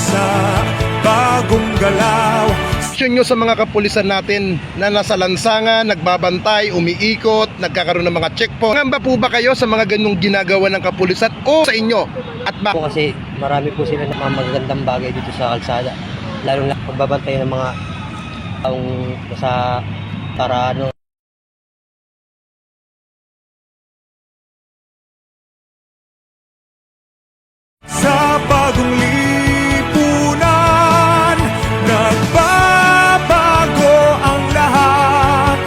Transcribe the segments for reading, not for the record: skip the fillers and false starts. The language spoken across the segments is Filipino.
bansa, bagong galaw. Nyo sa mga kapulisan natin na nasa lansangan, nagbabantay, umiikot, nagkakaroon ng mga checkpoint. Ngamba po ba kayo sa mga ganung ginagawa ng kapulisan o sa inyo? At ba? Kasi marami po sila ng mga magagandang bagay dito sa kalsada. Lalo na pagbabantay ng mga taong sa para ano. Sa bagong lipunan, nagbabago ang lahat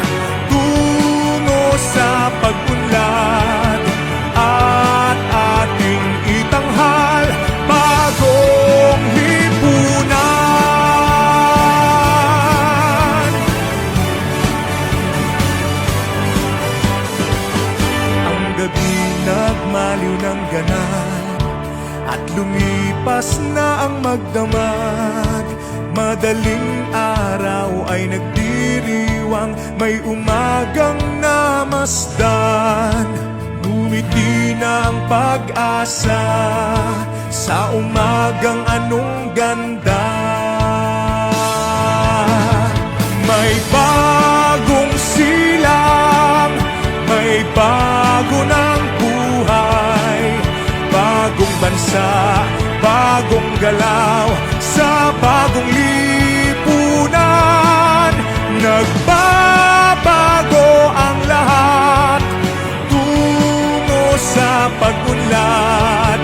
tungo sa pag-unlad at ating itanghal bagong lipunan. Ang gabi nagmaliw ng ganap at lumipas na ang magdamag. Madaling araw ay nagdiriwang, may umagang namasdan. Ngumiti na ang pag-asa sa umagang anong ganda. May bagong silang, may bago ng buhay, bagong bansa, bagong galaw, sa bagong lipunan. Nagbabago ang lahat tungo sa pag-unlad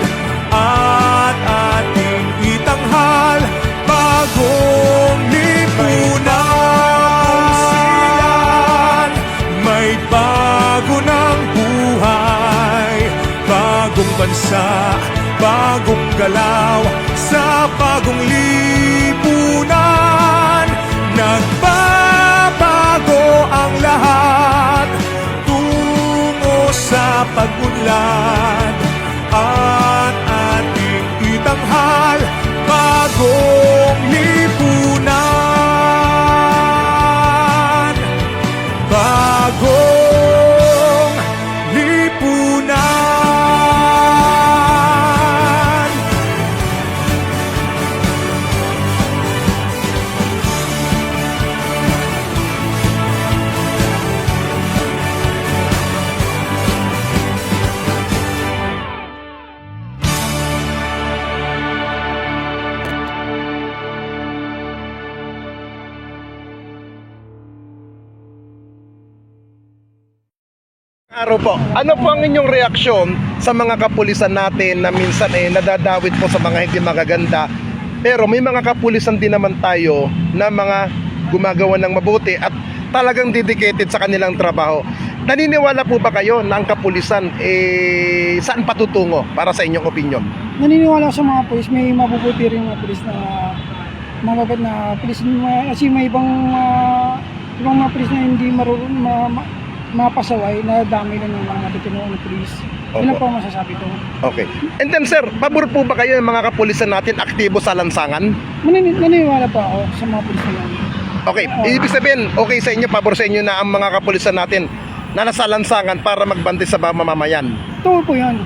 at ating itanghal bagong lipunan. May bago ng buhay, bagong bansa, bagong galaw, sa bagong lipunan. Nagbabago ang lahat tungo sa pag-unlad at ating itanghal bagong lipunan. Bagong lipunan. Araw po. Ano po ang inyong reaksyon sa mga kapulisan natin na minsan nadadawit po sa mga hindi magaganda, pero may mga kapulisan din naman tayo na mga gumagawa ng mabuti at talagang dedicated sa kanilang trabaho. Naniniwala po ba kayo na ang kapulisan saan patutungo para sa inyong opinion? Naniniwala sa mga pulis, may mabubuti rin mga pulis na mababait na pulis, kasi may ibang mga pulis na hindi marunong mapasaway na dami lang ng mga matutunuan ng pulis. Yun lang po ang masasabi ko. Okay. And then sir, pabor po ba kayo ng mga kapulisan natin aktibo sa lansangan? Naniniwala po ako sa mga pulis na yan. Okay, ibig sabihin, okay sa inyo, pabor sa inyo na ang mga kapulisan natin na nasa lansangan para magbantay sa mga mamamayan? Totoo po yan.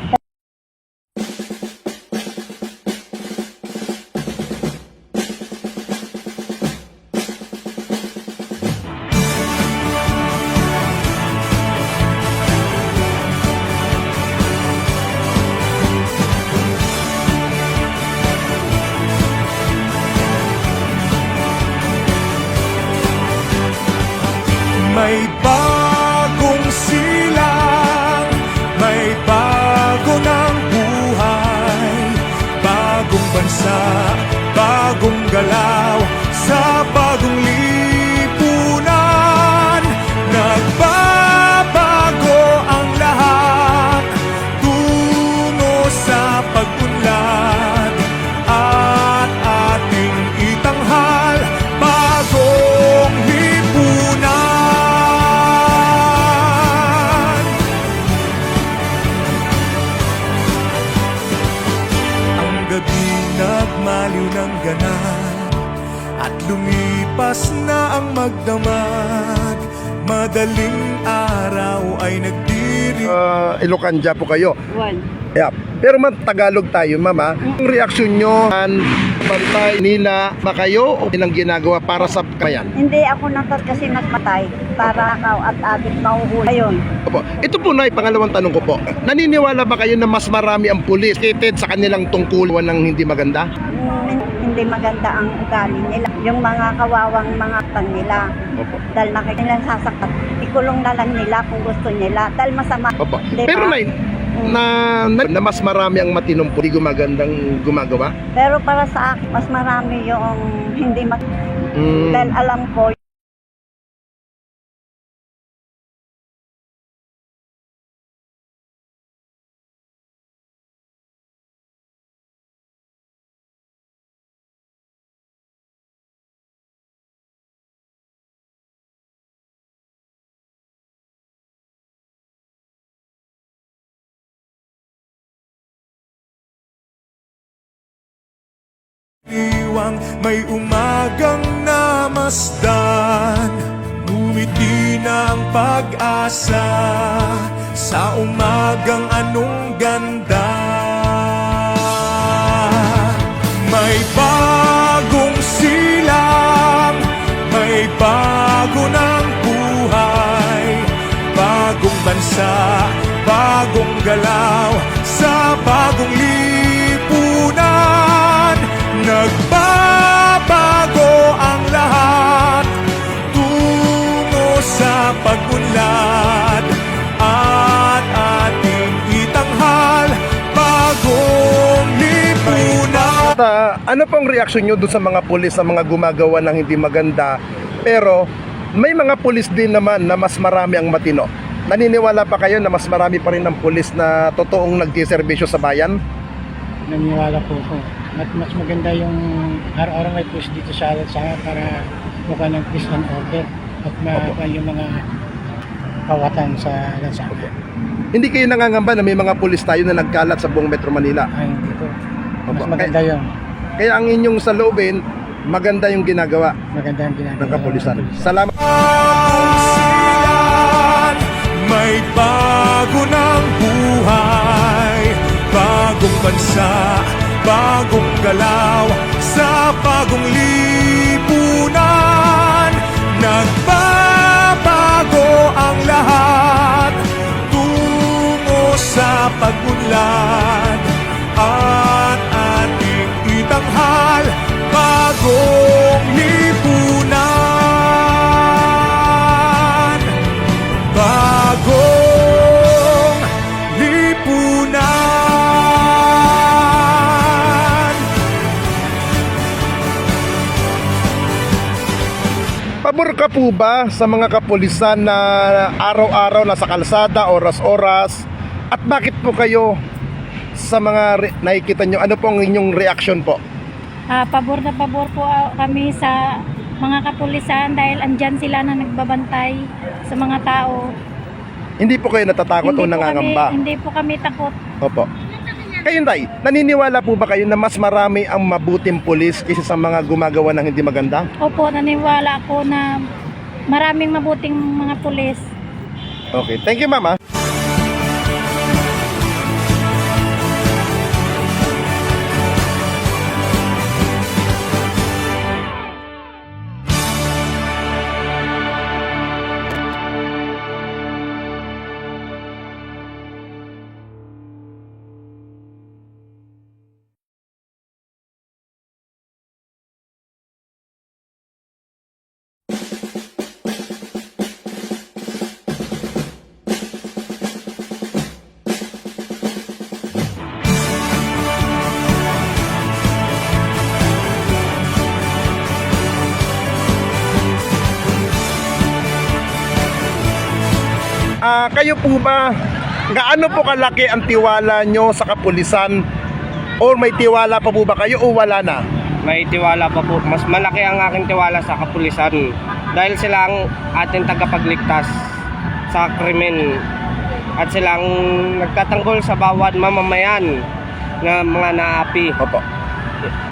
May bagong silang, may bago ng buhay, bagong bansa, bagong galaw, sa bagong lipunan. Nagbabago ang lahat tungo sa pag-unlad at ating itanghal bagong lipunan. Nagmaliw ng ganap at lumipas na ang magdamag. Madaling araw ay nagdiri. Ilocanja po kayo. One. Yeah. Pero man Tagalog tayo, mama. Yung reaksyon nyo pagbabantay nila ba kayo o ilang ginagawa para sa kayan? Hindi ako natat kasi mas matay para ikaw at ating mahuhuli. Ayun. Opo. Ito po na pangalawang tanong ko po. Naniniwala ba kayo na mas marami ang pulis kated sa kanilang tungkulwan ng hindi maganda? Hindi maganda ang ugali nila. Yung mga kawawang mga tang nila. Opo. Dahil nakikita nila sasaktan. Ikulong na lang nila kung gusto nila. Dahil masama. Opo. Di Pero ba? na mas marami ang matinong pulis gumagandang gumagawa? Pero para sa akin, mas marami yung hindi Mm. Dahil alam ko, Iwang may umagang namasdan, ngumiti ng pag-asa sa umagang anong ganda. May bagong silang, may bago ng buhay, bagong bansa, bagong galaw sa bagong lipunan. Nagbabago ang lahat tungo sa pag-unlad at ating itanghal bagong lipunan. Ano pong reaksyon nyo doon sa mga pulis na mga gumagawa ng hindi maganda pero may mga pulis din naman na mas marami ang matino? Naniniwala pa kayo na mas marami pa rin ang pulis na totoong nagsiservisyo sa bayan? Naniniwala po ako. At mas maganda yung araw-araw may push dito sa para mukha ng peace and order at makuha yung mga kawatan sa lansangan. Hindi kayo nangangamba na may mga pulis tayo na nagkalat sa buong Metro Manila? Ay, hindi po. Mas Opo. maganda yun. Kaya ang inyong saloobin, maganda yung ginagawa Maganda yung ginagawa ng kapulisan. Salamat. Silan, may bago ng buhay, bagong bansa, bagong galaw sa bagong lipunan. Nagbabago ang lahat tungo sa pag-unlad at ating itanghal bagong lipunan. Bagong lipunan. Pabor ka po ba sa mga kapulisan na araw-araw nasa kalsada, oras-oras? At bakit po kayo sa mga nakikita nyo? Ano po ang inyong reaction po? Pabor na pabor po kami sa mga kapulisan dahil andyan sila na nagbabantay sa mga tao. Hindi po kayo natatakot o nangangamba? Hindi po kami takot. Opo. Kayo, Tay, naniniwala po ba kayo na mas marami ang mabuting pulis kaysa sa mga gumagawa ng hindi maganda? Opo, naniwala ako na maraming mabuting mga pulis. Okay, thank you, Mama. Kayo po ba, gaano po kalaki ang tiwala nyo sa kapulisan? Or may tiwala pa po ba kayo o wala na? May tiwala pa po. Mas malaki ang aking tiwala sa kapulisan dahil sila ang ating tagapagligtas sa krimen at silang nagtatanggol sa bawat mamamayan na mga naapi. Opo.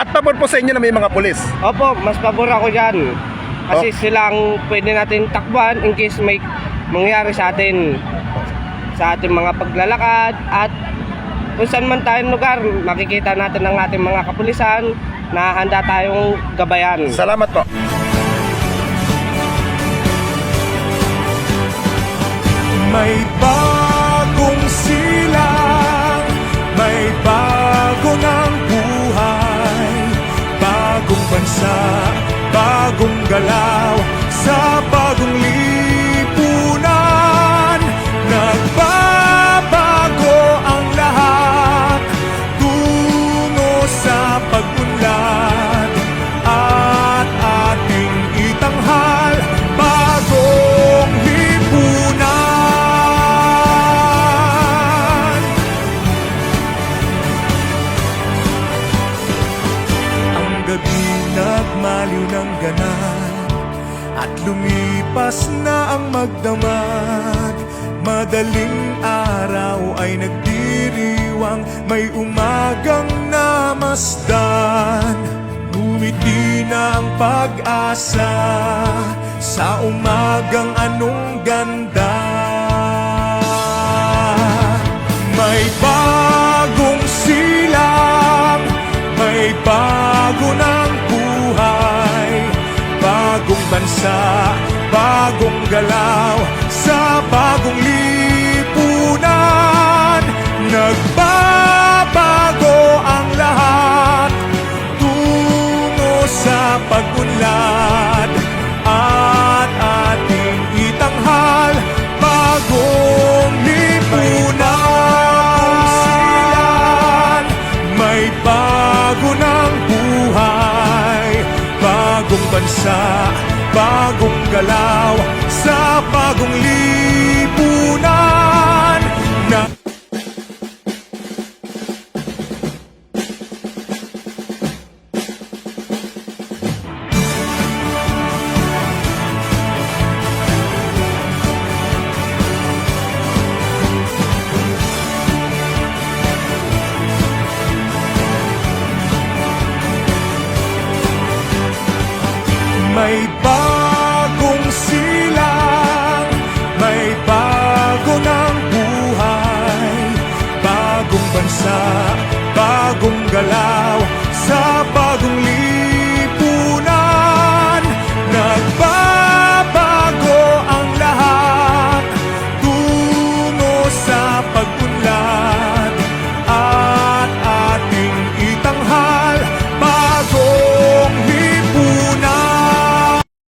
At pabor po sa inyo na may mga pulis? Opo, mas pabor ako dyan kasi silang pwede natin takbuhan in case may mangyari sa ating mga paglalakad at kung saan man tayong lugar, makikita natin ang ating mga kapulisan na handa tayong gabayan. Salamat po. May bagong silang, may bago ng buhay, bagong bansa, bagong galaw, sa bagong lipunan. Nagbabago ang lahat, tungo sa pag-unlad, at ating itanghal, bagong lipunan. Ang gabi nagmaliw ng ganap, at lumipas na ang magdamag. Madaling araw ay nagdiriwang, may umagang namasdan. Ngumiti na ang pag-asa sa umagang anong ganda. May bagong silang, may bago ng buhay, bagong bansa, bagong galaw, sa bagong lipunan. Nagbabago ang lahat, tungo sa pag-unlad, at ating itanghal, bagong lipunan. May bago ng buhay, bagong bansa, bagong galaw, sa bagong lipunan.